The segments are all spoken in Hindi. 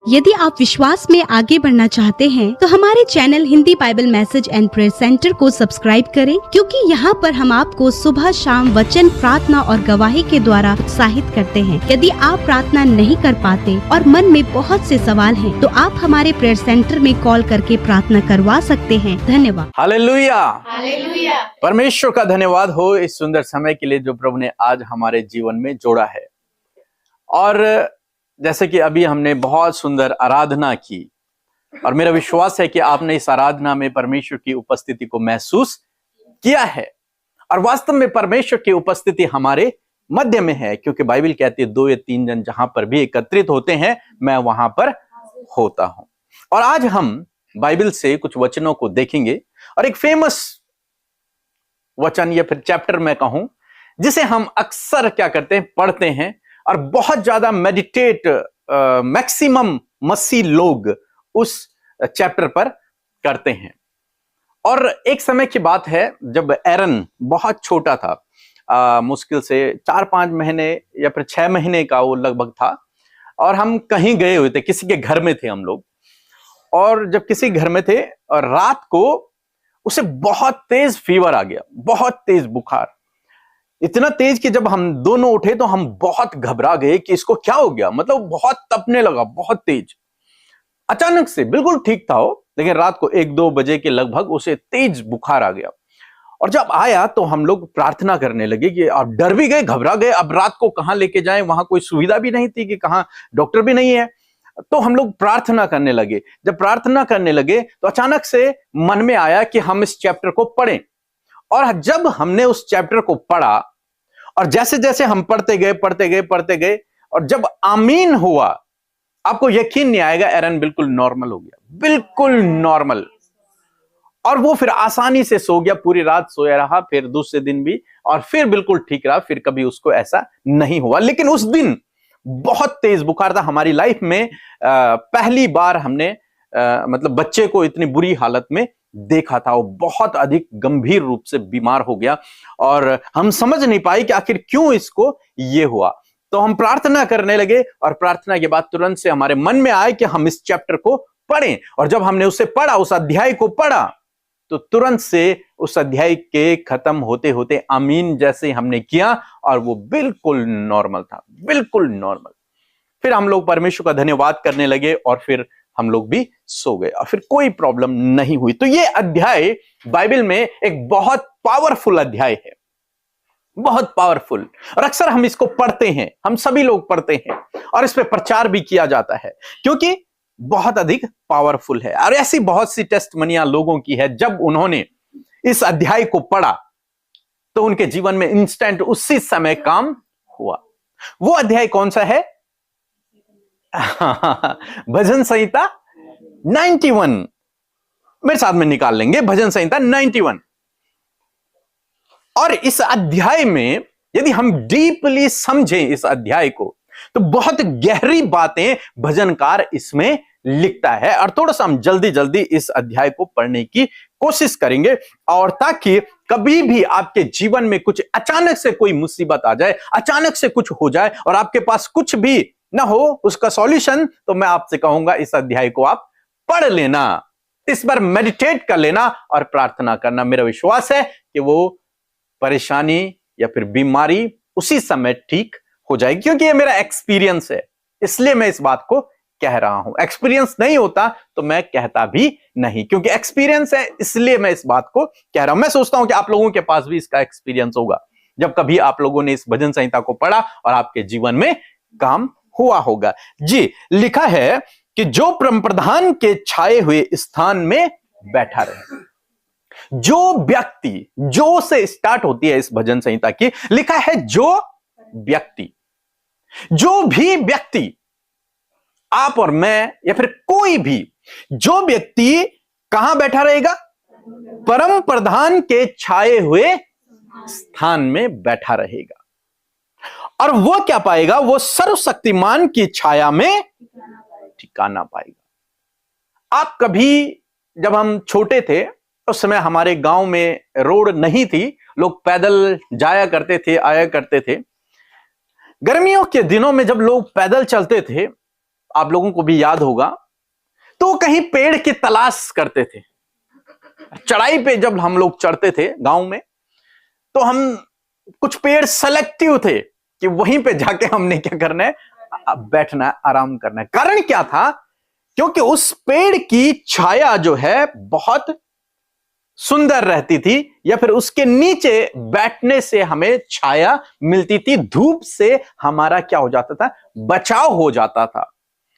यदि आप विश्वास में आगे बढ़ना चाहते हैं तो हमारे channel Hindi Bible message and prayer centre को सब्सक्राइब करें, क्योंकि यहाँ पर हम आपको सुबह शाम वचन, प्रार्थना और गवाही के द्वारा उत्साहित करते हैं। यदि आप प्रार्थना नहीं कर पाते और मन में बहुत से सवाल हैं, तो आप हमारे प्रेयर सेंटर में कॉल करके प्रार्थना करवा सकते हैं। धन्यवाद। Hallelujah, hallelujah. परमेश्वर का धन्यवाद हो इस सुंदर समय के लिए जो प्रभु ने आज हमारे जीवन में जोड़ा है। और जैसे कि अभी हमने बहुत सुंदर आराधना की और मेरा विश्वास है कि आपने इस आराधना में परमेश्वर की उपस्थिति को महसूस किया है। और वास्तव में परमेश्वर की उपस्थिति हमारे मध्य में है, क्योंकि बाइबल कहती है 2 या 3 जन जहां पर भी एकत्रित होते हैं मैं वहां पर होता हूं। और आज हम बाइबल से कुछ वचनों को देखेंगे और एक फेमस वचन या फिर चैप्टर मैं कहूं जिसे हम अक्सर क्या करते हैं, पढ़ते हैं और बहुत ज्यादा मेडिटेट मैक्सिमम मसीह लोग उस चैप्टर पर करते हैं। और एक समय की बात है जब एरन बहुत छोटा था, मुश्किल से 4-5 महीने या फिर 6 महीने का वो लगभग था, और हम कहीं गए हुए थे, किसी के घर में थे हम लोग। और जब किसी घर में थे और रात को उसे बहुत तेज फीवर आ गया, बहुत तेज बुखार, इतना तेज कि जब हम दोनों उठे तो हम बहुत घबरा गए कि इसको क्या हो गया। मतलब बहुत तपने लगा, बहुत तेज। अचानक से बिल्कुल ठीक था वो, लेकिन रात को 1-2 बजे के लगभग उसे तेज बुखार आ गया। और जब आया तो हम लोग प्रार्थना करने लगे कि अब डर भी गए, घबरा गए, अब रात को कहां लेके जाएं, वहां कोई सुविधा भी नहीं थी कि कहां डॉक्टर भी नहीं है। तो हम लोग प्रार्थना करने लगे। जब प्रार्थना करने लगे तो अचानक से मन में आया कि हम इस चैप्टर को पढ़ें। और जब हमने उस चैप्टर को पढ़ा और जैसे जैसे हम पढ़ते गए और जब आमीन हुआ, आपको यकीन नहीं आएगा, एरन बिल्कुल नॉर्मल हो गया, बिल्कुल नॉर्मल। और वो फिर आसानी से सो गया, पूरी रात सोया रहा, फिर दूसरे दिन भी, और फिर बिल्कुल ठीक रहा, फिर कभी उसको ऐसा नहीं हुआ। लेकिन उस दिन बहुत तेज बुखार था। हमारी लाइफ में पहली बार हमने मतलब बच्चे को इतनी बुरी हालत में देखा था। वो बहुत अधिक गंभीर रूप से बीमार हो गया और हम समझ नहीं पाए कि आखिर क्यों इसको ये हुआ। तो हम प्रार्थना करने लगे और प्रार्थना के बाद तुरंत से हमारे मन में आया कि हम इस चैप्टर को पढ़ें। और जब हमने उसे पढ़ा, उस अध्याय को पढ़ा, तो तुरंत से उस अध्याय के खत्म होते होते आमीन जैसे हमने किया और वो बिल्कुल नॉर्मल था, बिल्कुल नॉर्मल। फिर हम लोग परमेश्वर का धन्यवाद करने लगे और फिर हम लोग भी सो गए और फिर कोई प्रॉब्लम नहीं हुई। तो ये अध्याय बाइबल में एक बहुत पावरफुल अध्याय है, बहुत पावरफुल। और अक्सर हम इसको पढ़ते हैं, हम सभी लोग पढ़ते हैं और इस पे प्रचार भी किया जाता है, क्योंकि बहुत अधिक पावरफुल है। और ऐसी बहुत सी टेस्टमनियां लोगों की है, जब उन्होंने इस अध्याय को पढ़ा तो उनके जीवन में इंस्टेंट उसी समय काम हुआ। वो अध्याय कौन सा है? भजन संहिता 91। मेरे साथ में निकाल लेंगे, भजन संहिता 91। और इस अध्याय में यदि हम डीपली समझें इस अध्याय को, तो बहुत गहरी बातें भजनकार इसमें लिखता है। और थोड़ा सा हम जल्दी जल्दी इस अध्याय को पढ़ने की कोशिश करेंगे, और ताकि कभी भी आपके जीवन में कुछ अचानक से कोई मुसीबत आ जाए, अचानक से कुछ हो जाए और आपके पास कुछ भी ना हो उसका सॉल्यूशन, तो मैं आपसे कहूंगा इस अध्याय को आप पढ़ लेना, इस पर मेडिटेट कर लेना और प्रार्थना करना। मेरा विश्वास है कि वो परेशानी या फिर बीमारी उसी समय ठीक हो जाएगी, क्योंकि ये मेरा एक्सपीरियंस है, इसलिए मैं इस बात को कह रहा हूं। एक्सपीरियंस नहीं होता तो मैं कहता भी नहीं, क्योंकि एक्सपीरियंस है इसलिए मैं इस बात को कह रहा हूं। मैं सोचता हूं कि आप लोगों के पास भी इसका एक्सपीरियंस होगा, जब कभी आप लोगों ने इस भजन संहिता को पढ़ा और आपके जीवन में काम हुआ होगा। जी, लिखा है कि जो परम प्रधान के छाए हुए स्थान में बैठा रहे। जो व्यक्ति, जो से स्टार्ट होती है इस भजन संहिता की, लिखा है जो व्यक्ति, जो भी व्यक्ति, आप और मैं या फिर कोई भी, जो व्यक्ति कहां बैठा रहेगा? परम प्रधान के छाए हुए स्थान में बैठा रहेगा। और वो क्या पाएगा? वो सर्वशक्तिमान की छाया में ठिकाना पाएगा। आप कभी, जब हम छोटे थे उस समय हमारे गांव में रोड नहीं थी, लोग पैदल जाया करते थे, आया करते थे। गर्मियों के दिनों में जब लोग पैदल चलते थे आप लोगों को भी याद होगा, तो कहीं पेड़ की तलाश करते थे। चढ़ाई पे जब हम लोग चढ़ते थे गांव में, तो हम कुछ पेड़ सेलेक्टिव थे कि वहीं पे जाके हमने क्या करना है, बैठना है, आराम करना है। कारण क्या था? क्योंकि उस पेड़ की छाया जो है बहुत सुंदर रहती थी, या फिर उसके नीचे बैठने से हमें छाया मिलती थी, धूप से हमारा क्या हो जाता था, बचाव हो जाता था।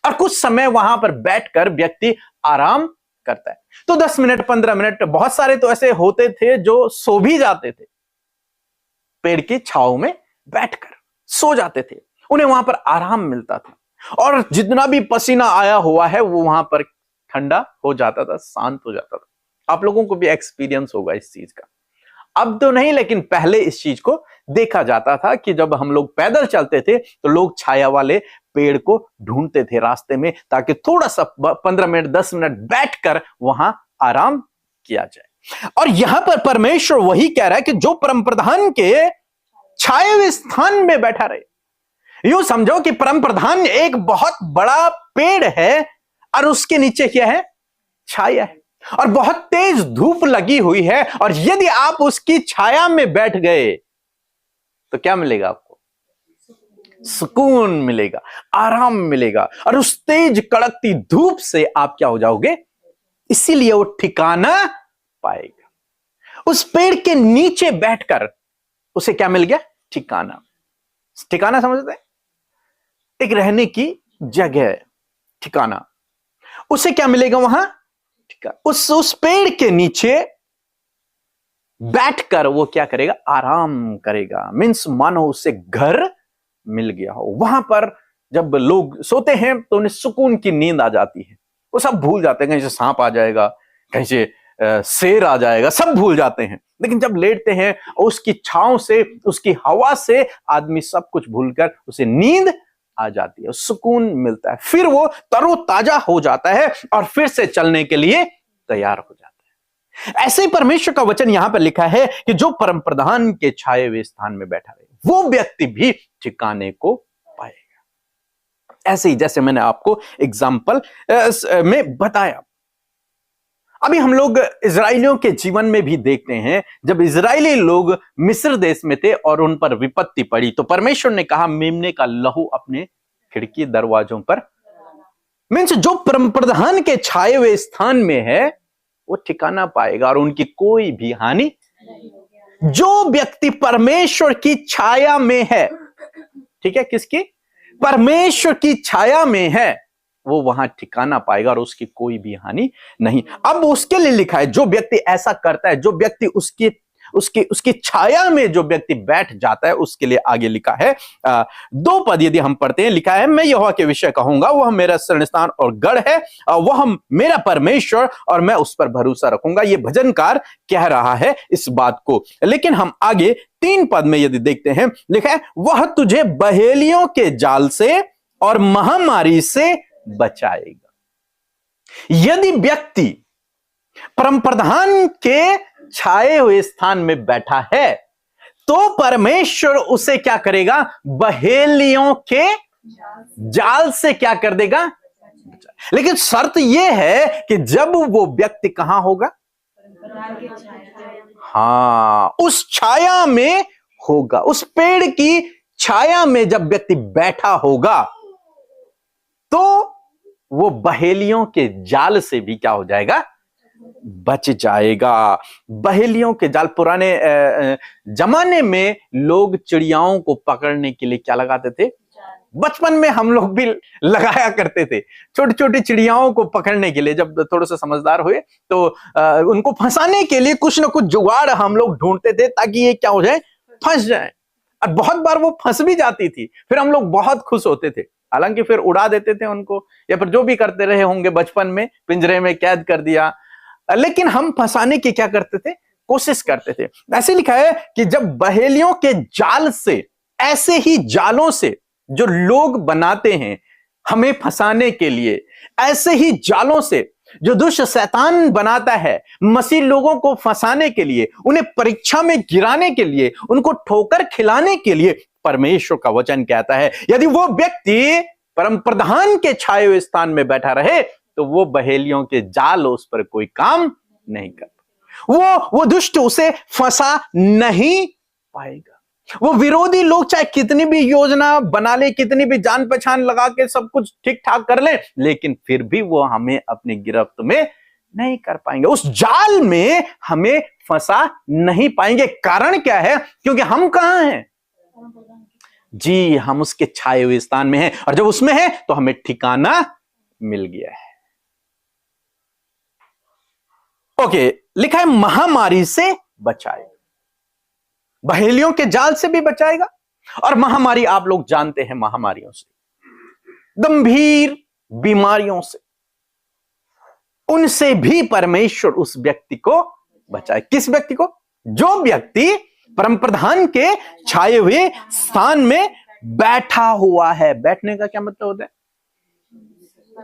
और कुछ समय वहां पर बैठकर व्यक्ति आराम करता है। तो 10 मिनट 15 मिनट, बहुत सारे तो ऐसे होते थे जो सो भी जाते थे, पेड़ की छांव में बैठकर सो जाते थे, उन्हें वहां पर आराम मिलता था, और जितना भी पसीना आया हुआ है वो वहां पर ठंडा हो जाता था, शांत हो जाता था। आप लोगों को भी एक्सपीरियंस होगा इस चीज का। अब तो नहीं, लेकिन पहले इस चीज को देखा जाता था कि जब हम लोग पैदल चलते थे तो लोग छाया वाले पेड़ को ढूंढते थे रास्ते में, ताकि थोड़ा सा 15 मिनट 10 मिनट बैठकर वहां आराम किया जाए। और यहां पर परमेश्वर वही कह रहा है कि जो परम प्रधान के छाए हुए स्थान में बैठा रहे। यूं समझो कि परम प्रधान एक बहुत बड़ा पेड़ है और उसके नीचे क्या है, छाया है, और बहुत तेज धूप लगी हुई है, और यदि आप उसकी छाया में बैठ गए तो क्या मिलेगा आपको? सुकून मिलेगा, आराम मिलेगा, और उस तेज कड़कती धूप से आप क्या हो जाओगे, इसीलिए वो ठिकाना पाएगा। उस पेड़ के नीचे बैठकर उसे क्या मिल गया? ठिकाना। ठिकाना समझते हैं? एक रहने की जगह, ठिकाना। उसे क्या मिलेगा वहां? उस पेड़ के नीचे बैठकर वो क्या करेगा? आराम करेगा। मीन्स मानो उसे घर मिल गया हो। वहां पर जब लोग सोते हैं तो उन्हें सुकून की नींद आ जाती है, वो सब भूल जाते हैं, कहीं से सांप आ जाएगा, कहीं से शेर आ जाएगा, सब भूल जाते हैं। लेकिन जब लेटते हैं उसकी छांव से, उसकी हवा से आदमी सब कुछ भूलकर उसे नींद आ जाती है, सुकून मिलता है, फिर वो तरोताजा हो जाता है और फिर से चलने के लिए तैयार हो जाता है। ऐसे ही परमेश्वर का वचन यहां पर लिखा है कि जो परम प्रधान के छाए हुए स्थान में बैठा रहे, वो व्यक्ति भी ठिकाने को पाएगा। ऐसे ही जैसे मैंने आपको एग्जाम्पल में बताया। अभी हम लोग इजराइलियों के जीवन में भी देखते हैं, जब इजरायली लोग मिस्र देश में थे और उन पर विपत्ति पड़ी, तो परमेश्वर ने कहा मेमने का लहू अपने खिड़की दरवाजों पर। मीन्स जो परम प्रधान के छाए हुए स्थान में है वो ठिकाना पाएगा और उनकी कोई भी हानि। जो व्यक्ति परमेश्वर की छाया में है, ठीक है, किसकी? परमेश्वर की छाया में है, वो वहां ठिकाना पाएगा और उसकी कोई भी हानि नहीं। अब उसके लिए लिखा है जो व्यक्ति ऐसा करता है, जो व्यक्ति उसकी छाया में जो व्यक्ति बैठ जाता है, उसके लिए आगे लिखा है 2 पद यदि हम पढ़ते हैं, लिखा है मैं यहोवा के विषय कहूंगा, वह मेरा शरणस्थान और गढ़ है, वह मेरा परमेश्वर और मैं उस पर भरोसा रखूंगा। ये भजनकार कह रहा है इस बात को। लेकिन हम आगे 3 पद में यदि देखते हैं, लिखा है वह तुझे बहेलियों के जाल से और महामारी से बचाएगा। यदि व्यक्ति परम प्रधान के छाए हुए स्थान में बैठा है तो परमेश्वर उसे क्या करेगा? बहेलियों के जाल से क्या कर देगा? लेकिन शर्त यह है कि जब वो व्यक्ति कहां होगा? हाँ, उस छाया में होगा, उस पेड़ की छाया में जब व्यक्ति बैठा होगा तो वो बहेलियों के जाल से भी क्या हो जाएगा? बच जाएगा। बहेलियों के जाल, पुराने जमाने में लोग चिड़ियाओं को पकड़ने के लिए क्या लगाते थे? बचपन में हम लोग भी लगाया करते थे, छोटी छोटी चिड़ियाओं को पकड़ने के लिए। जब थोड़ा सा समझदार हुए तो उनको फंसाने के लिए कुछ ना कुछ जुगाड़ हम लोग ढूंढते थे ताकि ये क्या हो जाए? फंस जाए। और बहुत बार वो फंस भी जाती थी, फिर हम लोग बहुत खुश होते थे। हालांकि फिर उड़ा देते थे उनको, या फिर जो भी करते रहे होंगे बचपन में, पिंजरे में कैद कर दिया, लेकिन हम फंसाने की क्या करते थे? कोशिश करते थे। ऐसे लिखा है कि जब बहेलियों के जाल से, ऐसे ही जालों से जो लोग बनाते हैं हमें फंसाने के लिए, ऐसे ही जालों से जो दुष्ट शैतान बनाता है मसीह लोगों को फंसाने के लिए, उन्हें परीक्षा में गिराने के लिए, उनको ठोकर खिलाने के लिए, परमेश्वर का वचन कहता है यदि वो व्यक्ति परम प्रधान के छाए हुए स्थान में बैठा रहे तो वो बहेलियों के जाल उस पर कोई काम नहीं कर, वो दुष्ट उसे फंसा नहीं पाएगा। वो विरोधी लोग चाहे कितनी भी योजना बना ले, कितनी भी जान पहचान लगा के सब कुछ ठीक ठाक कर ले, लेकिन फिर भी वो हमें अपनी गिरफ्त में नहीं कर पाएंगे, उस जाल में हमें फंसा नहीं पाएंगे। कारण क्या है? क्योंकि हम कहां हैं जी, हम उसके छाए हुए स्थान में हैं, और जब उसमें है तो हमें ठिकाना मिल गया है। ओके, लिखा है महामारी से बचाए, बहेलियों के जाल से भी बचाएगा। और महामारी आप लोग जानते हैं, महामारियों से, गंभीर बीमारियों से, उनसे भी परमेश्वर उस व्यक्ति को बचाए। किस व्यक्ति को? जो व्यक्ति परम प्रधान के छाए हुए स्थान में बैठा हुआ है। बैठने का क्या मतलब होता है?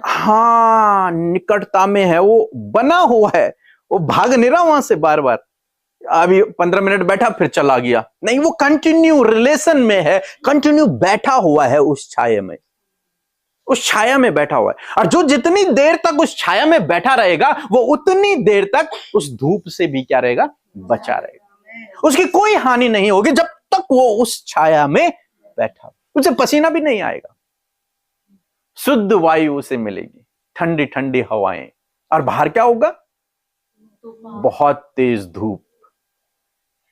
हाँ, निकटता में है, वो बना हुआ है, वो भाग नहीं रहा वहां से बार बार, अभी 15 मिनट बैठा फिर चला गया, नहीं, वो कंटिन्यू रिलेशन में है, कंटिन्यू बैठा हुआ है उस छाया में, उस छाया में बैठा हुआ है। और जो जितनी देर तक उस छाया में बैठा रहेगा वो उतनी देर तक उस धूप से भी क्या रहेगा? बचा रहेगा। उसकी कोई हानि नहीं होगी जब तक वो उस छाया में बैठा, उसे पसीना भी नहीं आएगा, शुद्ध वायु उसे मिलेगी, ठंडी ठंडी हवाएं। और बाहर क्या होगा? बहुत तेज धूप,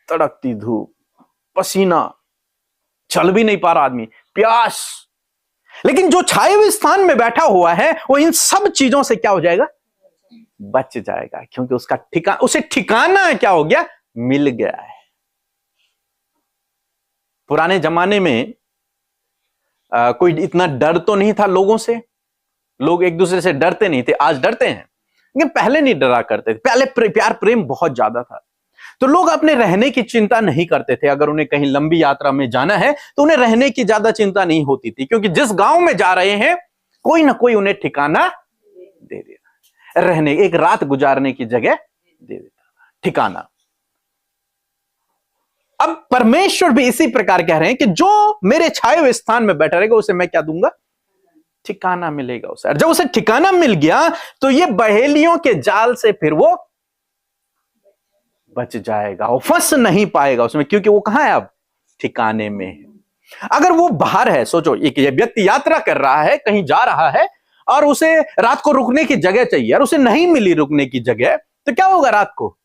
तड़कती धूप, पसीना, चल भी नहीं पा रहा आदमी, प्यास। लेकिन जो छाए हुए स्थान में बैठा हुआ है वो इन सब चीजों से क्या हो जाएगा? बच जाएगा, क्योंकि उसका उसे ठिकाना क्या हो गया? मिल गया है। पुराने जमाने में कोई इतना डर तो नहीं था लोगों से, लोग एक दूसरे से डरते नहीं थे, आज डरते हैं, लेकिन पहले नहीं डरा करते थे। पहले प्यार प्रेम बहुत ज्यादा था, तो लोग अपने रहने की चिंता नहीं करते थे। अगर उन्हें कहीं लंबी यात्रा में जाना है तो उन्हें रहने की ज्यादा चिंता नहीं होती थी, क्योंकि जिस गांव में जा रहे हैं कोई ना कोई उन्हें ठिकाना दे देता, रहने, एक रात गुजारने की जगह दे देता, ठिकाना। अब परमेश्वर भी इसी प्रकार कह रहे हैं कि जो मेरे छाए हुए स्थान में बैठा रहेगा उसे मैं क्या दूंगा? ठिकाना मिलेगा उसे। और जब उसे ठिकाना मिल गया तो ये बहेलियों के जाल से फिर वो बच जाएगा, वो फंस नहीं पाएगा उसमें, क्योंकि वो कहां है? अब ठिकाने में है। अगर वो बाहर है, सोचो, एक व्यक्ति यात्रा कर रहा है, कहीं जा रहा है और उसे रात को रुकने की जगह चाहिए और उसे नहीं मिली रुकने की जगह, तो क्या होगा? रात को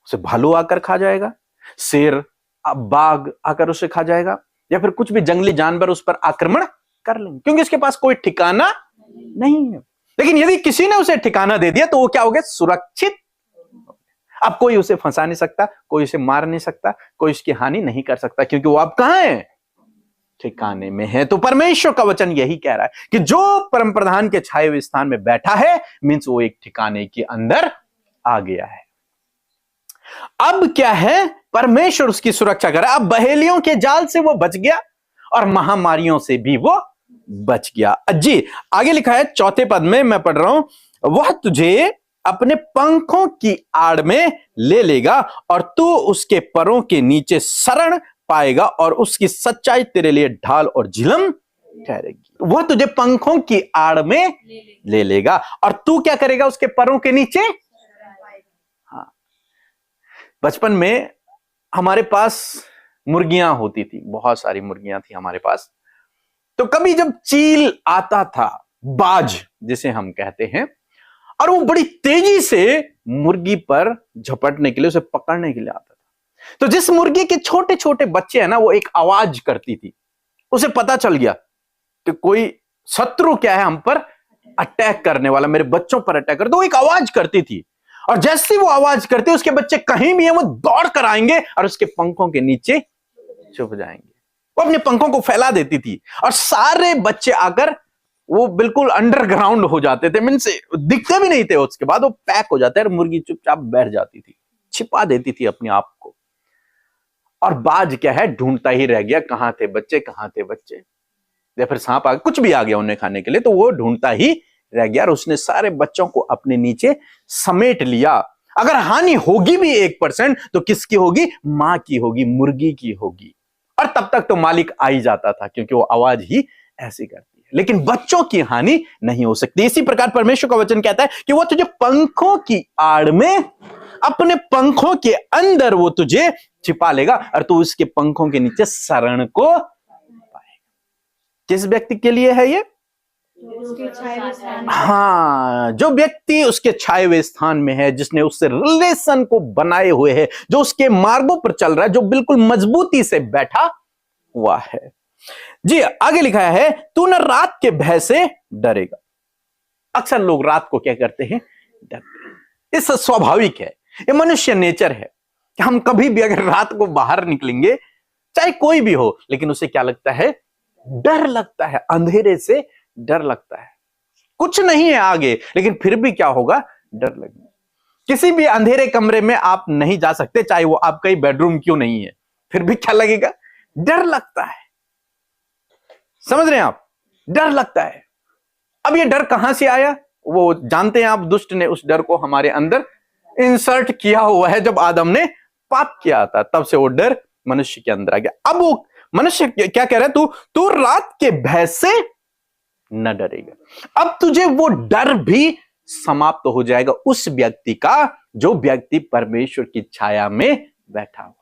उसे भालू आकर खा जाएगा, शेर, बाघ आकर उसे खा जाएगा, या फिर कुछ भी जंगली जानवर उस पर आक्रमण कर लेंगे, क्योंकि उसके पास कोई ठिकाना नहीं है। लेकिन यदि किसी ने उसे ठिकाना दे दिया तो वो क्या हो गया? सुरक्षित। अब कोई उसे फंसा नहीं सकता, कोई उसे मार नहीं सकता, कोई उसकी हानि नहीं कर सकता, क्योंकि वो अब कहां है? ठिकाने में है। तो परमेश्वर का वचन यही कह रहा है कि जो परम प्रधान के छाए हुए स्थान में बैठा है, मीन्स वो एक ठिकाने के अंदर आ गया है। अब क्या है? परमेश्वर उसकी सुरक्षा कर रहा है। अब बहेलियों के जाल से वो बच गया और महामारियों से भी वो बच गया। जी, आगे लिखा है 4 पद में, मैं पढ़ रहा हूं, वह तुझे अपने पंखों की आड़ में ले लेगा और तू उसके परों के नीचे शरण पाएगा और उसकी सच्चाई तेरे लिए ढाल और झिलम ठहरेगी। वह तुझे पंखों की आड़ में ले लेगा और तू क्या करेगा? उसके परों के नीचे। हाँ, बचपन में हमारे पास मुर्गियां होती थी, बहुत सारी मुर्गियां थी हमारे पास। तो कभी जब चील आता था, बाज जिसे हम कहते हैं, और वो बड़ी तेजी से मुर्गी पर झपटने के लिए, उसे पकड़ने के लिए आता था, तो जिस मुर्गी के छोटे छोटे बच्चे हैं ना, वो एक आवाज करती थी। उसे पता चल गया कि कोई शत्रु क्या है हम पर अटैक करने वाला, मेरे बच्चों पर अटैक कर, तो वो एक आवाज करती थी। और जैसे वो आवाज करती है, उसके बच्चे कहीं भी हैं वो दौड़ कर आएंगे और उसके पंखों के नीचे छुप जाएंगे। वो अपने पंखों को फैला देती थी और सारे बच्चे आकर वो बिल्कुल अंडरग्राउंड हो जाते थे, मीन्स दिखते भी नहीं थे। उसके बाद वो पैक हो जाते और मुर्गी चुपचाप बैठ जाती थी, छिपा देती थी अपने आप को। और बाज क्या है? ढूंढता ही रह गया, कहां थे बच्चे, कहां थे बच्चे, या फिर सांप आ गया, कुछ भी आ गया उन्हें खाने के लिए, तो वो ढूंढता ही रह गया और उसने सारे बच्चों को अपने नीचे समेट लिया। अगर हानि होगी भी 1% तो किसकी होगी? मां की होगी, मुर्गी की होगी। और तब तक तो मालिक आ ही जाता था, क्योंकि वो आवाज ही ऐसी करती है। लेकिन बच्चों की हानि नहीं हो सकती। इसी प्रकार परमेश्वर का वचन कहता है कि वो तुझे पंखों की आड़ में, अपने पंखों के अंदर वो तुझे छिपा लेगा और तू उसके पंखों के नीचे शरण को पाएगा। किस व्यक्ति के लिए है ये? हाँ, जो व्यक्ति उसके छाए हुए स्थान में है, जिसने उससे रिलेशन को बनाए हुए है, जो उसके मार्गों पर चल रहा है, जो बिल्कुल मजबूती से बैठा हुआ है। जी, आगे लिखा है, तू न रात के भय से डरेगा। अक्सर लोग रात को क्या करते हैं? डरते हैं। ये स्वाभाविक है, ये मनुष्य नेचर है कि हम कभी भी अगर रात को बाहर निकलेंगे, चाहे कोई भी हो, लेकिन उसे क्या लगता है? डर लगता है। अंधेरे से डर लगता है। कुछ नहीं है आगे, लेकिन फिर भी क्या होगा? डर लगेगा। किसी भी अंधेरे कमरे में आप नहीं जा सकते, चाहे वो आपका ही बेडरूम क्यों नहीं है, फिर भी क्या लगेगा? डर लगता है। समझ रहे हैं आप? डर लगता है। अब ये डर कहां से आया? वो जानते हैं आप, दुष्ट ने उस डर को हमारे अंदर इंसर्ट किया हुआ है। जब आदम ने पाप किया था, तब से वो डर मनुष्य के अंदर आ गया। अब वो मनुष्य क्या कह रहा है? तू रात के भय से न डरेगा। अब तुझे वो डर भी समाप्त हो जाएगा उस व्यक्ति का, जो व्यक्ति परमेश्वर की छाया में बैठा हुआ।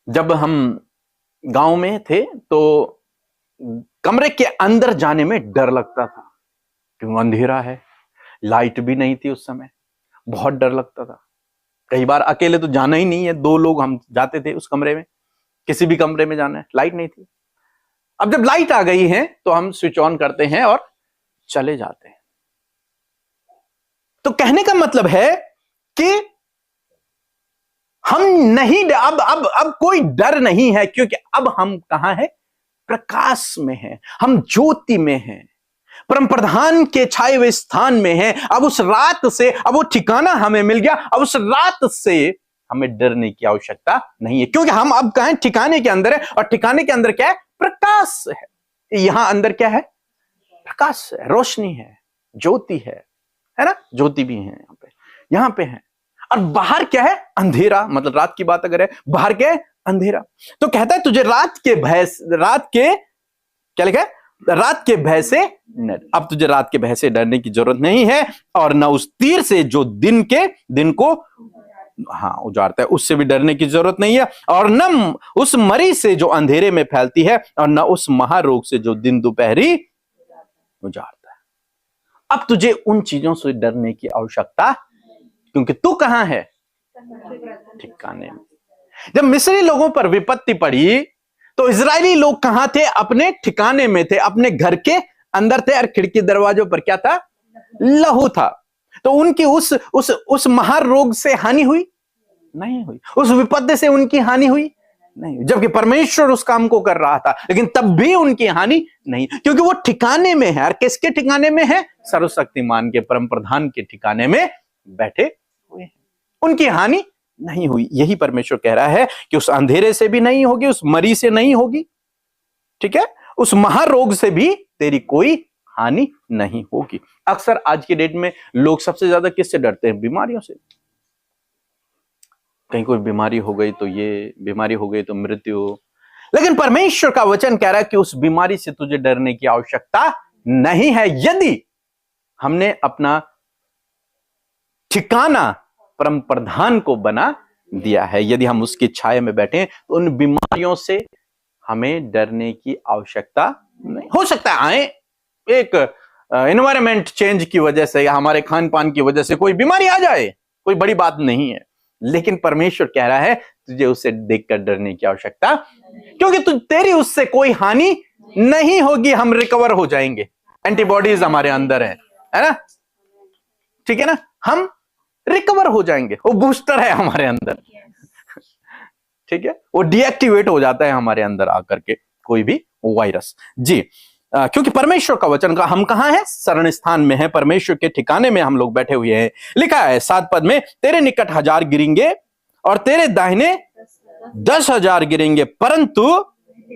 जब हम गांव में थे तो कमरे के अंदर जाने में डर लगता था, क्यों? अंधेरा है, लाइट भी नहीं थी उस समय, बहुत डर लगता था। कई बार अकेले तो जाना ही नहीं है, 2 लोग हम जाते थे उस कमरे में, किसी भी कमरे में जाना है, लाइट नहीं थी। अब जब लाइट आ गई है तो हम स्विच ऑन करते हैं और चले जाते हैं। तो कहने का मतलब है कि हम नहीं, अब कोई डर नहीं है, क्योंकि अब हम कहां है? प्रकाश में हैं, हम ज्योति में हैं, परम प्रधान के छाए हुए स्थान में हैं। अब उस रात से, अब वो ठिकाना हमें मिल गया। अब उस रात से हमें डरने की आवश्यकता नहीं है, क्योंकि हम अब कहां? ठिकाने के अंदर है, और ठिकाने के अंदर क्या है? प्रकाश है। यहां अंदर क्या है? प्रकाश है, रोशनी है, ज्योति है ना? ज्योति भी है यहां पे है। और बाहर क्या है? अंधेरा। मतलब रात की बात अगर है, बाहर क्या है? अंधेरा। तो कहता है तुझे रात के क्या लिखा है? रात के भय से न। अब तुझे रात के भय से डरने की जरूरत नहीं है, और न उस तीर से जो दिन को उजाड़ता है, उससे भी डरने की जरूरत नहीं है, और न उस मरी से जो अंधेरे में फैलती है, और न उस महारोग से जो दिन दोपहरी उजाड़ता है। अब तुझे उन चीजों से डरने की आवश्यकता, क्योंकि तू कहां है? ठिकाने में। जब मिस्री लोगों पर विपत्ति पड़ी तो इजरायली लोग कहां थे? अपने ठिकाने में थे, अपने घर के अंदर थे, और खिड़की दरवाजों पर क्या था? लहू था। तो उनकी उस महारोग से हानि हुई? नहीं हुई। उस विपत्ति से उनकी हानि हुई? नहीं। जबकि परमेश्वर उस काम को कर रहा था, लेकिन तब भी उनकी हानि नहीं, क्योंकि वो ठिकाने में है। और किसके ठिकाने में है? सर्वशक्तिमान के, परम प्रधान के ठिकाने में बैठे हुए हैं। उनकी हानि नहीं हुई। यही परमेश्वर कह रहा है कि उस अंधेरे से भी नहीं होगी, उस मरी से नहीं होगी, ठीक है? उस महारोग से भी तेरी कोई हानि नहीं होगी। अक्सर आज की डेट में लोग सबसे ज्यादा किससे डरते हैं? बीमारियों से। कहीं कोई बीमारी हो गई तो ये, बीमारी हो गई तो मृत्यु। लेकिन परमेश्वर का वचन कह रहा है कि उस बीमारी से तुझे डरने की आवश्यकता नहीं है, यदि हमने अपना ठिकाना परम प्रधान को बना दिया है। यदि हम उसकी छाया में बैठे तो उन बीमारियों से हमें डरने की आवश्यकता नहीं। हो सकता है आए, एक एनवायरमेंट चेंज की वजह से या हमारे खान पान की वजह से कोई बीमारी आ जाए, कोई बड़ी बात नहीं है। लेकिन परमेश्वर कह रहा है तुझे उससे देखकर डरने की आवश्यकता, क्योंकि तेरी उससे कोई हानि नहीं होगी। हम रिकवर हो जाएंगे, एंटीबॉडीज हमारे अंदर है ना? ठीक है ना? हम रिकवर हो जाएंगे। वो बूस्टर है हमारे अंदर, ठीक है? वो डीएक्टिवेट हो जाता है हमारे अंदर आकर के कोई भी वायरस। जी, क्योंकि परमेश्वर का वचन का हम कहां है? शरण स्थान में है, परमेश्वर के ठिकाने में हम लोग बैठे हुए हैं। लिखा है 7 पद में, तेरे निकट 1000 गिरेंगे और तेरे दाहिने 10,000 गिरेंगे, परंतु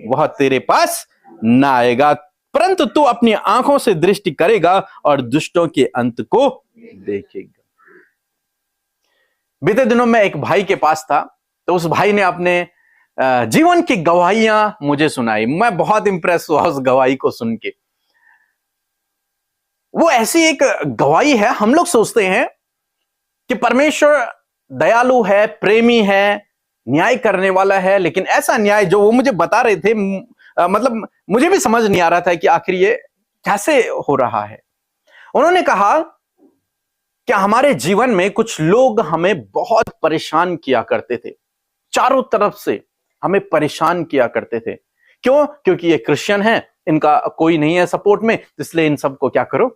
वह तेरे पास ना आएगा। परंतु तू अपनी आंखों से दृष्टि करेगा और दुष्टों के अंत को देखेगा। बीते दिनों में एक भाई के पास था, तो उस भाई ने अपने जीवन की गवाहियां मुझे सुनाई। मैं बहुत इंप्रेस हुआ उस गवाही को सुन के। वो ऐसी एक गवाही है, हम लोग सोचते हैं कि परमेश्वर दयालु है, प्रेमी है, न्याय करने वाला है, लेकिन ऐसा न्याय जो वो मुझे बता रहे थे, मतलब मुझे भी समझ नहीं आ रहा था कि आखिर ये कैसे हो रहा है। उन्होंने कहा कि हमारे जीवन में कुछ लोग हमें बहुत परेशान किया करते थे, चारों तरफ से हमें परेशान किया करते थे। क्यों? क्योंकि ये क्रिश्चियन है, इनका कोई नहीं है सपोर्ट में, इसलिए इन सबको क्या करो,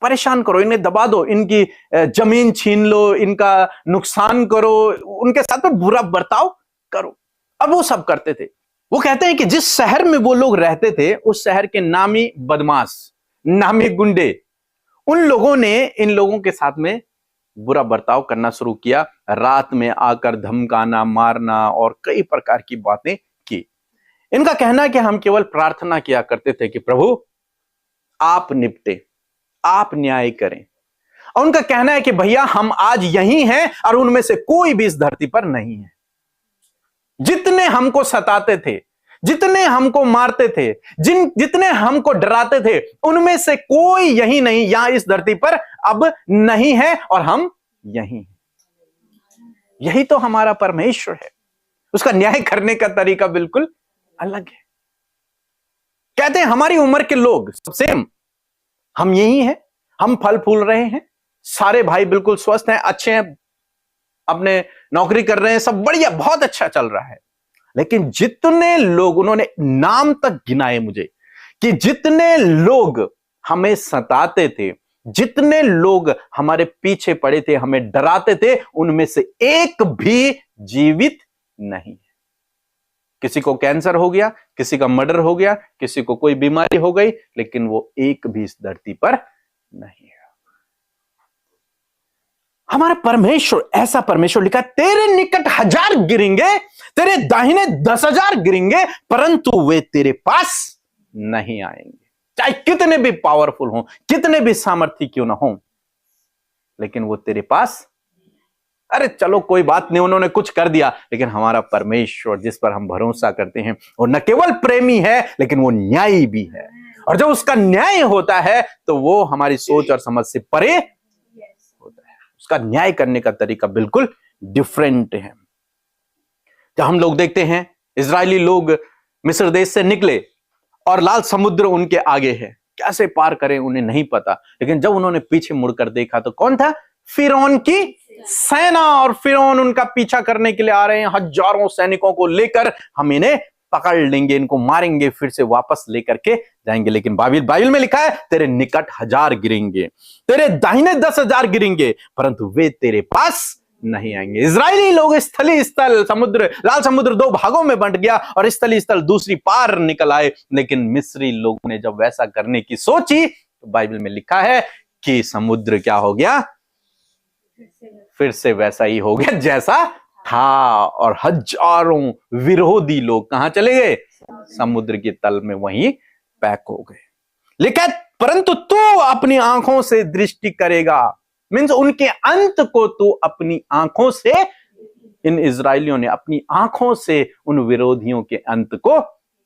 परेशान करो, इन्हें दबा दो, इनकी जमीन छीन लो, इनका नुकसान करो, उनके साथ में बुरा बर्ताव करो। अब वो सब करते थे। वो कहते हैं कि जिस शहर में वो लोग रहते थे, उस शहर के नामी बदमाश, नामी गुंडे, उन लोगों ने इन लोगों के साथ में बुरा बर्ताव करना शुरू किया। रात में आकर धमकाना, मारना और कई प्रकार की बातें की। इनका कहना है कि हम केवल प्रार्थना किया करते थे कि प्रभु आप निपटे, आप न्याय करें। और उनका कहना है कि भैया हम आज यहीं हैं और उनमें से कोई भी इस धरती पर नहीं है। जितने हमको सताते थे, जितने हमको मारते थे, जितने हमको डराते थे, उनमें से कोई यही नहीं, यहां इस धरती पर अब नहीं है और हम यही हैं। यही तो हमारा परमेश्वर है। उसका न्याय करने का तरीका बिल्कुल अलग है। कहते हैं हमारी उम्र के लोग सब सेम, हम यही हैं, हम फल फूल रहे हैं, सारे भाई बिल्कुल स्वस्थ हैं, अच्छे हैं, अपने नौकरी कर रहे हैं, सब बढ़िया, बहुत अच्छा चल रहा है। लेकिन जितने लोग, उन्होंने नाम तक गिनाए मुझे, कि जितने लोग हमें सताते थे, जितने लोग हमारे पीछे पड़े थे, हमें डराते थे, उनमें से एक भी जीवित नहीं है। किसी को कैंसर हो गया, किसी का मर्डर हो गया, किसी को कोई बीमारी हो गई, लेकिन वो एक भी इस धरती पर नहीं है। हमारा परमेश्वर ऐसा परमेश्वर लिखा, तेरे निकट 1000 गिरेंगे, तेरे दाहिने 10,000 गिरेंगे, परंतु वे तेरे पास नहीं आएंगे। चाहे कितने भी पावरफुल हों, कितने भी सामर्थ्य क्यों ना हों, लेकिन वो तेरे पास, अरे चलो कोई बात नहीं, उन्होंने कुछ कर दिया, लेकिन हमारा परमेश्वर जिस पर हम भरोसा करते हैं, वो न केवल प्रेमी है, लेकिन वो न्यायी भी है। और जब उसका न्याय होता है तो वो हमारी सोच और समझ से परे होता है। उसका न्याय करने का तरीका बिल्कुल डिफरेंट है। जब हम लोग देखते हैं इजरायली लोग मिस्र देश से निकले और लाल समुद्र उनके आगे है, कैसे पार करें उन्हें नहीं पता, लेकिन जब उन्होंने पीछे मुड़कर देखा तो कौन था? फिरौन की सेना। और फिरौन उनका पीछा करने के लिए आ रहे हैं, हजारों सैनिकों को लेकर, हम इन्हें पकड़ लेंगे, इनको मारेंगे, फिर से वापस लेकर के जाएंगे। लेकिन बाइबल में लिखा है तेरे निकट 1000 गिरेंगे, तेरे दाहिने 10,000 गिरेंगे, परंतु वे तेरे पास नहीं आएंगे। इजरायली लोग स्थली स्थल समुद्र, लाल समुद्र 2 भागों में बंट गया और स्थली स्थल दूसरी पार निकल आए। लेकिन मिस्री लोगों ने जब वैसा करने की सोची तो बाइबल में लिखा है कि समुद्र क्या हो गया? फिर से वैसा ही हो गया जैसा था, और हजारों विरोधी लोग कहां चले गए? समुद्र के तल में वहीं पैक हो गए। लेकिन परंतु तू अपनी आंखों से दृष्टि करेगा, मीन्स उनके अंत को तू अपनी आंखों से, इन इजरायलियों ने अपनी आंखों से उन विरोधियों के अंत को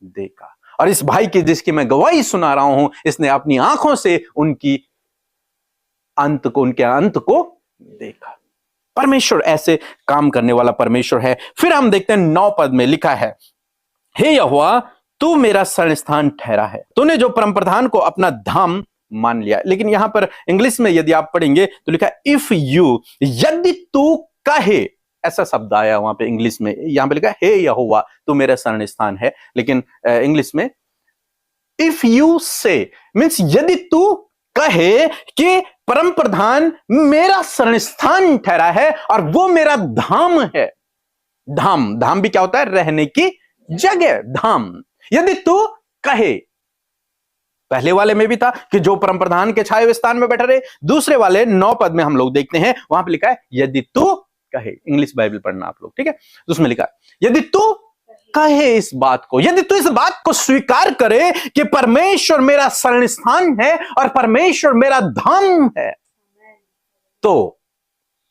देखा। और इस भाई की जिसकी मैं गवाही सुना रहा हूं, इसने अपनी आंखों से उनके अंत को देखा। परमेश्वर ऐसे काम करने वाला परमेश्वर है। फिर हम देखते हैं 9 पद में लिखा है, हे यहोवा तू मेरा शरण स्थान ठहरा है, तूने जो परम प्रधान को अपना धाम मान लिया। लेकिन यहां पर इंग्लिश में यदि आप पढ़ेंगे तो लिखा है इफ यू, यदि तू कहे, ऐसा शब्द आया वहां पे इंग्लिश में। यहां पे लिखा है हे यहोवा तू मेरा शरण स्थान है, लेकिन इंग्लिश में इफ यू से मीन्स यदि तू कहे कि परम प्रधान मेरा शरण स्थान ठहरा है और वो मेरा धाम है। धाम भी क्या होता है? रहने की जगह, धाम। यदि तू कहे, पहले वाले में भी था कि जो परम प्रधान के छाए हुए स्थान में बैठे रहे। दूसरे वाले 9 पद में हम लोग देखते हैं, वहां पे लिखा है यदि तू कहे। इंग्लिश बाइबल पढ़ना आप लोग, ठीक है? उसमें लिखा है यदि तू कहे इस बात को, यदि तू इस बात को स्वीकार करे कि परमेश्वर मेरा शरण स्थान है और परमेश्वर मेरा धाम है, तो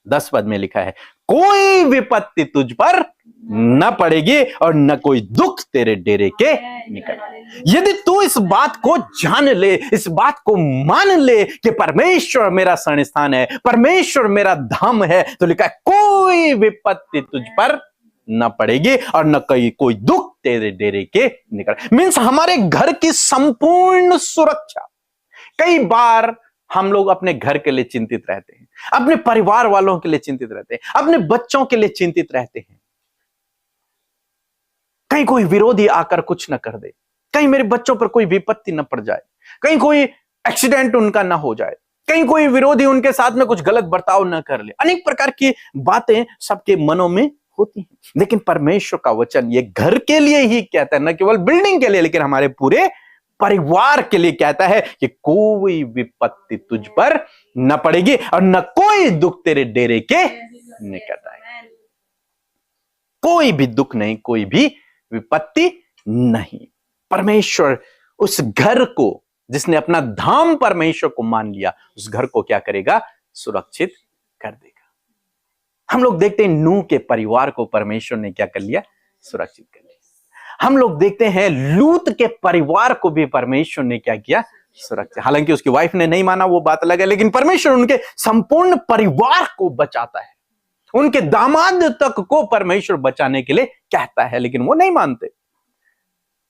10 पद में लिखा है कोई विपत्ति तुझ पर न पड़ेगी और न कोई दुख तेरे डेरे के निकट। यदि तू इस बात को जान ले, इस बात को मान ले कि परमेश्वर मेरा शरण स्थान है, परमेश्वर मेरा धाम है, तो लिखा है कोई विपत्ति तुझ पर न पड़ेगी और न कोई दुख तेरे डेरे के निकट। मीन्स हमारे घर की संपूर्ण सुरक्षा। कई बार हम लोग अपने घर के लिए चिंतित रहते हैं, अपने परिवार वालों के लिए चिंतित रहते हैं, अपने बच्चों के लिए चिंतित रहते हैं। कहीं कोई विरोधी आकर कुछ न कर दे, कहीं मेरे बच्चों पर कोई विपत्ति न पड़ जाए, कहीं कोई एक्सीडेंट उनका ना हो जाए, कहीं कोई विरोधी उनके साथ में कुछ गलत बर्ताव न कर ले। अनेक प्रकार की बातें सबके मनों में होती हैं, लेकिन परमेश्वर का वचन ये घर के लिए ही कहता है, न केवल बिल्डिंग के लिए, लेकिन हमारे पूरे परिवार के लिए कहता है कि कोई विपत्ति तुझ पर न पड़ेगी और न कोई दुख तेरे डेरे के निकट आए। कोई भी दुख नहीं, कोई भी विपत्ति नहीं। परमेश्वर उस घर को, जिसने अपना धाम परमेश्वर को मान लिया, उस घर को क्या करेगा? सुरक्षित कर देगा। हम लोग देखते हैं नूह के परिवार को परमेश्वर ने क्या कर लिया? सुरक्षित कर लिया। हम लोग देखते हैं लूत के परिवार को भी परमेश्वर ने क्या किया? सुरक्षित। हालांकि उसकी वाइफ ने नहीं माना, वो बात अलग है, लेकिन परमेश्वर उनके संपूर्ण परिवार को बचाता है। उनके दामाद तक को परमेश्वर बचाने के लिए कहता है, लेकिन वो नहीं मानते।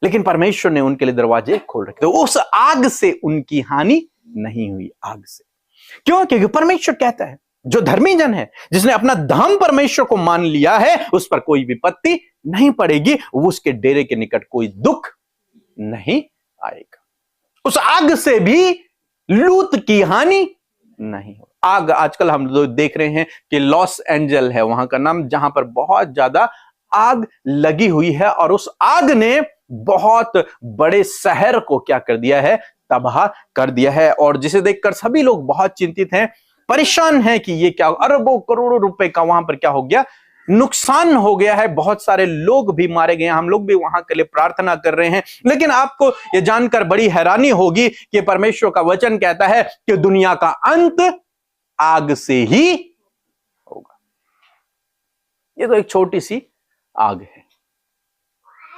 लेकिन परमेश्वर ने उनके लिए दरवाजे खोल रखे, तो उस आग से उनकी हानि नहीं हुई। आग से क्यों? क्योंकि परमेश्वर कहता है जो धर्मी जन है, जिसने अपना धाम परमेश्वर को मान लिया है, उस पर कोई विपत्ति नहीं पड़ेगी, उसके डेरे के निकट कोई दुख नहीं आएगा। उस आग से भी लूत की हानि नहीं हो। आग आजकल हम लोग देख रहे हैं कि लॉस एंजल है वहां का नाम, जहां पर बहुत ज्यादा आग लगी हुई है, और उस आग ने बहुत बड़े शहर को क्या कर दिया है? तबाह कर दिया है। और जिसे देखकर सभी लोग बहुत चिंतित हैं, परेशान हैं कि ये क्या, अरबों करोड़ों रुपए का वहां पर क्या हो गया? नुकसान हो गया है। बहुत सारे लोग भी मारे गए। हम लोग भी वहां के लिए प्रार्थना कर रहे हैं। लेकिन आपको ये जानकर बड़ी हैरानी होगी कि परमेश्वर का वचन कहता है कि दुनिया का अंत आग से ही होगा। ये तो एक छोटी सी आग है,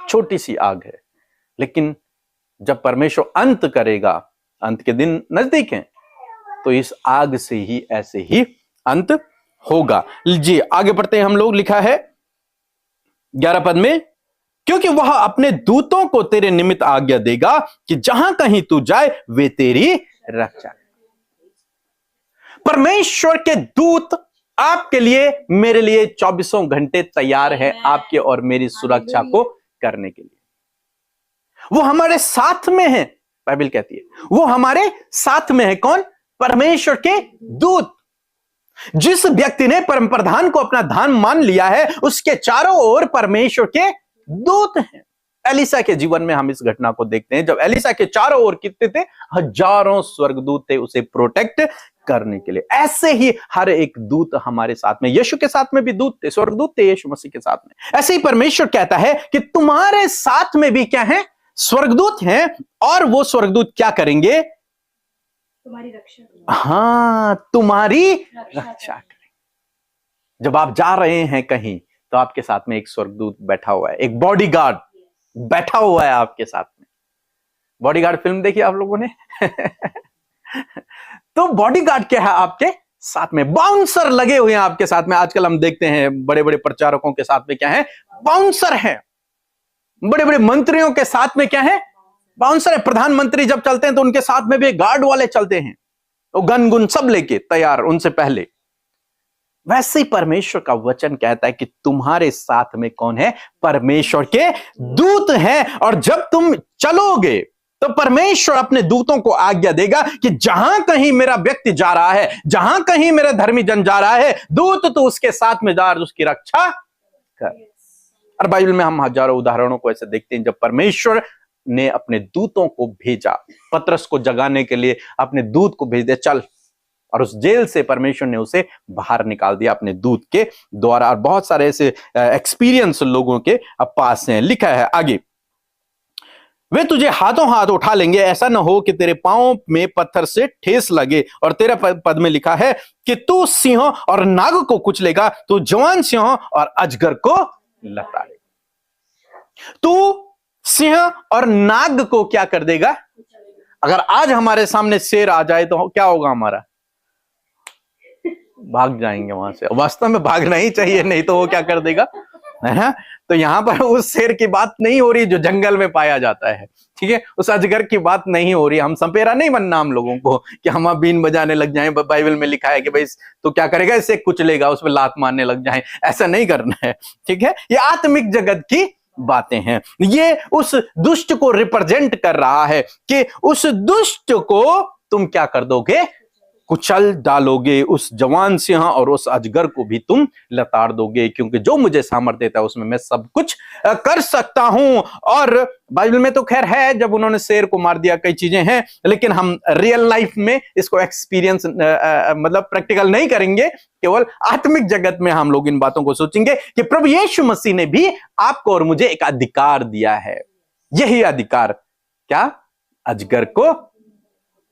छोटी सी आग है, लेकिन जब परमेश्वर अंत करेगा, अंत के दिन नजदीक हैं, तो इस आग से ही ऐसे ही अंत होगा। जी आगे बढ़ते हैं हम लोग। लिखा है 11 पद में, क्योंकि वह अपने दूतों को तेरे निमित्त आज्ञा देगा कि जहां कहीं तू जाए वे तेरी रक्षा। परमेश्वर के दूत आपके लिए, मेरे लिए 24 घंटे तैयार है आपके और मेरी सुरक्षा को करने के लिए। वो हमारे साथ में है, बाइबल कहती है वो हमारे साथ में है। कौन? परमेश्वर के दूत। जिस व्यक्ति ने परम प्रधान को अपना धाम मान लिया है, उसके चारों ओर परमेश्वर के दूत हैं। एलिसा के जीवन में हम इस घटना को देखते हैं, जब एलिसा के चारों ओर कितने थे? हजारों स्वर्गदूत थे उसे प्रोटेक्ट करने के लिए। ऐसे ही हर एक दूत हमारे साथ में, यीशु के साथ में भी दूत थे, स्वर्गदूत थे यीशु मसीह के साथ में। ऐसे ही परमेश्वर कहता है कि तुम्हारे साथ में भी क्या है? स्वर्गदूत हैं, और वो स्वर्गदूत क्या करेंगे? तुम्हारी रक्षा। हाँ, तुम्हारी रक्षा करेंगे। जब आप जा रहे हैं कहीं, तो आपके साथ में एक स्वर्गदूत बैठा हुआ है, एक बॉडीगार्ड बैठा हुआ है आपके साथ में। बॉडीगार्ड फिल्म देखी आप लोगों ने? तो बॉडीगार्ड क्या है? आपके साथ में बाउंसर लगे हुए हैं आपके साथ में। आजकल हम देखते हैं बड़े बड़े प्रचारकों के साथ में क्या है? बाउंसर है। बड़े बड़े मंत्रियों के साथ में क्या है? बाउंसर है। प्रधानमंत्री जब चलते हैं तो उनके साथ में भी गार्ड वाले चलते हैं, वो गन गुन सब लेके तैयार उनसे पहले। वैसे ही परमेश्वर का वचन कहता है कि तुम्हारे साथ में कौन है? परमेश्वर के दूत हैं। और जब तुम चलोगे तो परमेश्वर अपने दूतों को आज्ञा देगा कि जहां कहीं मेरा व्यक्ति जा रहा है, जहां कहीं मेरा धर्मी जन जा रहा है, दूत तो उसके साथ में जा, उसकी रक्षा कर। और बाइबल में हम हजारों उदाहरणों को ऐसे देखते हैं जब परमेश्वर ने अपने दूतों को भेजा। पतरस को जगाने के लिए अपने दूत को भेज दिया, चल, और उस जेल से परमेश्वर ने उसे बाहर निकाल दिया अपने दूत के द्वारा। और बहुत सारे ऐसे एक्सपीरियंस लोगों के पास हैं। लिखा है आगे, वे तुझे हाथों हाथ उठा लेंगे, ऐसा न हो कि तेरे पांव में पत्थर से ठेस लगे। और तेरा पद में लिखा है कि तू सिंहों और नाग को कुचलेगा, तू जवान सिंहों और अजगर को लताड़ेगा। तू सिंह और नाग को क्या कर देगा? अगर आज हमारे सामने शेर आ जाए तो क्या होगा हमारा? भाग जाएंगे वहां से। वास्तव में भागना ही चाहिए, नहीं तो वो क्या कर देगा, है? तो यहां पर उस शेर की बात नहीं हो रही जो जंगल में पाया जाता है, ठीक है? उस अजगर की बात नहीं हो रही। हम संपेरा नहीं बनना हम लोगों को कि हम बीन बजाने लग जाएं। बाइबल में लिखा है कि भाई तो क्या करेगा, इससे कुचलेगा, उस पर लात मारने लग जाएं। ऐसा नहीं करना है, ठीक है? ये आत्मिक जगत की बातें हैं। ये उस दुष्ट को रिप्रेजेंट कर रहा है कि उस दुष्ट को तुम क्या कर दोगे? कुचल डालोगे। उस जवान सिंह और उस अजगर को भी तुम लताड़ दोगे, क्योंकि जो मुझे सामर्थ्य देता है उसमें मैं सब कुछ कर सकता हूं। और बाइबल में तो खैर है, जब उन्होंने शेर को मार दिया, कई चीजें हैं, लेकिन हम रियल लाइफ में इसको एक्सपीरियंस मतलब प्रैक्टिकल नहीं करेंगे। केवल आत्मिक जगत में हम लोग इन बातों को सोचेंगे कि प्रभु यीशु मसीह ने भी आपको और मुझे एक अधिकार दिया है। यही अधिकार क्या? अजगर को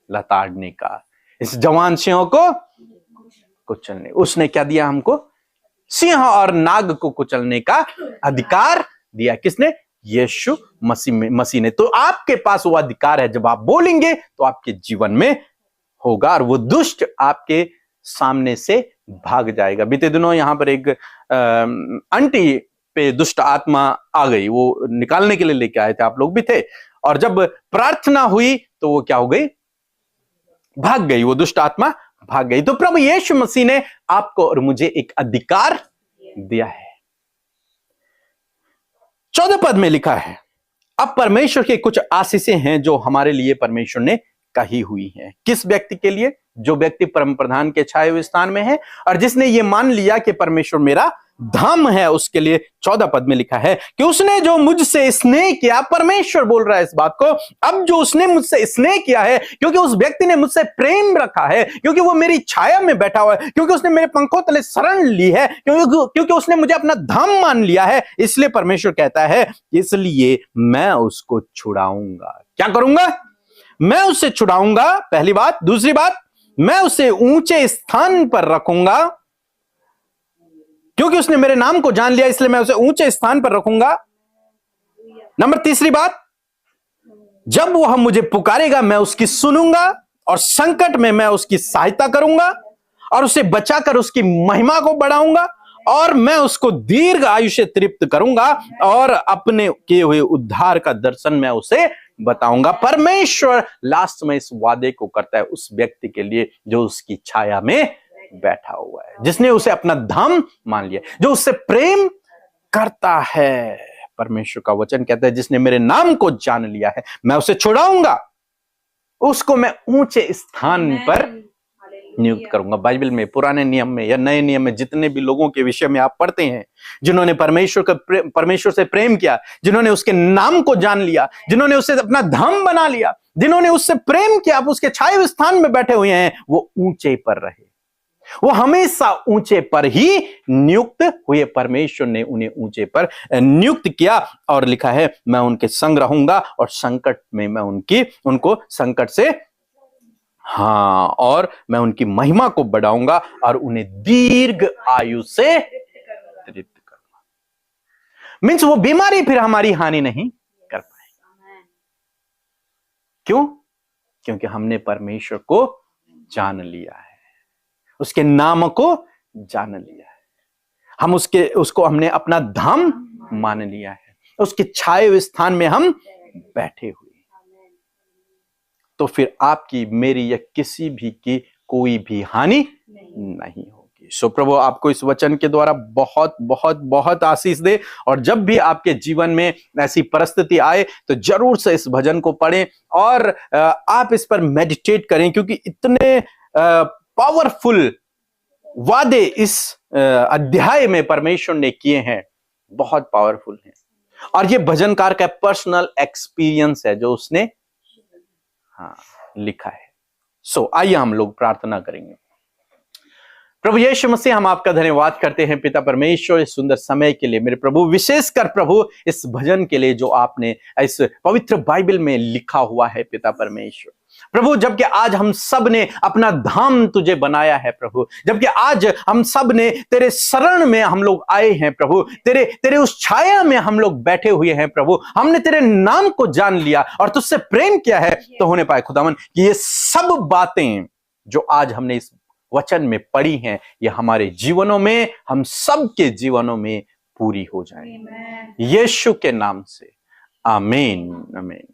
लताड़ने का, इस जवान सिंह को कुचलने। उसने क्या दिया हमको? सिंह और नाग को कुचलने का अधिकार दिया। किसने? यीशु मसीह ने। तो आपके पास वो अधिकार है। जब आप बोलेंगे तो आपके जीवन में होगा और वो दुष्ट आपके सामने से भाग जाएगा। बीते दिनों यहां पर एक आंटी पे दुष्ट आत्मा आ गई, वो निकालने के लिए लेके आए थे, आप लोग भी थे। और जब प्रार्थना हुई तो वो क्या हो गई? भाग गई, वो दुष्ट आत्मा भाग गई। तो प्रभु यीशु मसीह ने आपको और मुझे एक अधिकार दिया है। 14 पद में लिखा है, अब परमेश्वर के कुछ आशीषें हैं जो हमारे लिए परमेश्वर ने कही हुई हैं। किस व्यक्ति के लिए? जो व्यक्ति परम प्रधान के छाए हुए स्थान में है और जिसने ये मान लिया कि परमेश्वर मेरा धाम है, उसके लिए 14 पद में लिखा है कि उसने जो मुझसे स्नेह किया, परमेश्वर बोल रहा है इस बात को, अब जो उसने मुझसे स्नेह किया है, क्योंकि उस व्यक्ति ने मुझसे प्रेम रखा है, क्योंकि वो मेरी छाया में बैठा हुआ है, क्योंकि उसने मेरे पंखों तले शरण ली है, क्योंकि उसने मुझे अपना धाम मान लिया है, इसलिए परमेश्वर कहता है इसलिए मैं उसको छुड़ाऊंगा। क्या करूंगा? मैं उससे छुड़ाऊंगा, पहली बात। दूसरी बात, मैं उसे ऊंचे स्थान पर रखूंगा, क्योंकि उसने मेरे नाम को जान लिया, इसलिए मैं उसे ऊंचे स्थान पर रखूंगा। नंबर तीसरी बात, जब वह मुझे पुकारेगा मैं उसकी सुनूंगा और संकट में मैं उसकी सहायता करूंगा और उसे बचाकर उसकी महिमा को बढ़ाऊंगा और मैं उसको दीर्घ आयु से तृप्त करूंगा और अपने किए हुए उद्धार का दर्शन मैं उसे बताऊंगा। परमेश्वर लास्ट में इस वादे को करता है उस व्यक्ति के लिए जो उसकी छाया में बैठा हुआ है, जिसने उसे अपना धाम मान लिया, जो उससे प्रेम करता है। परमेश्वर का वचन कहता है जिसने मेरे नाम को जान लिया है मैं उसे छुड़ाऊंगा, उसको मैं ऊंचे स्थान पर नियुक्त करूंगा। बाइबल में पुराने नियम में या नए नियम में जितने भी लोगों के विषय में आप पढ़ते हैं, जिन्होंने परमेश्वर से प्रेम किया, जिन्होंने उसके नाम को जान लिया, जिन्होंने उसे अपना धाम बना लिया, जिन्होंने उससे प्रेम किया, आप उसके छाए हुए स्थान में बैठे हुए हैं, वो ऊंचे पर रहे, वो हमेशा ऊंचे पर ही नियुक्त हुए। परमेश्वर ने उन्हें ऊंचे पर नियुक्त किया और लिखा है मैं उनके संग रहूंगा और संकट में मैं उनको संकट से और मैं उनकी महिमा को बढ़ाऊंगा और उन्हें दीर्घ आयु से तृप्त करूंगा। मीन्स वो बीमारी फिर हमारी हानि नहीं कर पाएगी। क्यों? क्योंकि हमने परमेश्वर को जान लिया है, उसके नाम को जान लिया है, हम उसको हमने अपना धाम मान लिया है, उसके छाए हुए स्थान में हम बैठे हुए। तो फिर आपकी, मेरी या किसी भी की कोई भी हानि नहीं होगी। सो प्रभु आपको इस वचन के द्वारा बहुत बहुत बहुत आशीष दे। और जब भी आपके जीवन में ऐसी परिस्थिति आए तो जरूर से इस भजन को पढ़ें और आप इस पर मेडिटेट करें, क्योंकि इतने पावरफुल वादे इस अध्याय में परमेश्वर ने किए हैं, बहुत पावरफुल हैं। और ये भजनकार का पर्सनल एक्सपीरियंस है जो उसने लिखा है। सो आइए हम लोग प्रार्थना करेंगे। प्रभु यीशु मसीह, हम आपका धन्यवाद करते हैं पिता परमेश्वर इस सुंदर समय के लिए। मेरे प्रभु, विशेषकर प्रभु इस भजन के लिए जो आपने इस पवित्र बाइबल में लिखा हुआ है पिता परमेश्वर। प्रभु, जबकि आज हम सब ने अपना धाम तुझे बनाया है प्रभु, जबकि आज हम सब ने तेरे शरण में हम लोग आए हैं प्रभु, तेरे उस छाया में हम लोग बैठे हुए हैं प्रभु, हमने तेरे नाम को जान लिया और तुझसे प्रेम किया है, तो होने पाए खुदावन कि ये सब बातें जो आज हमने इस वचन में पढ़ी हैं, ये हमारे जीवनों में, हम सब के जीवनों में पूरी हो जाए, यीशु के नाम से, आमीन, आमीन।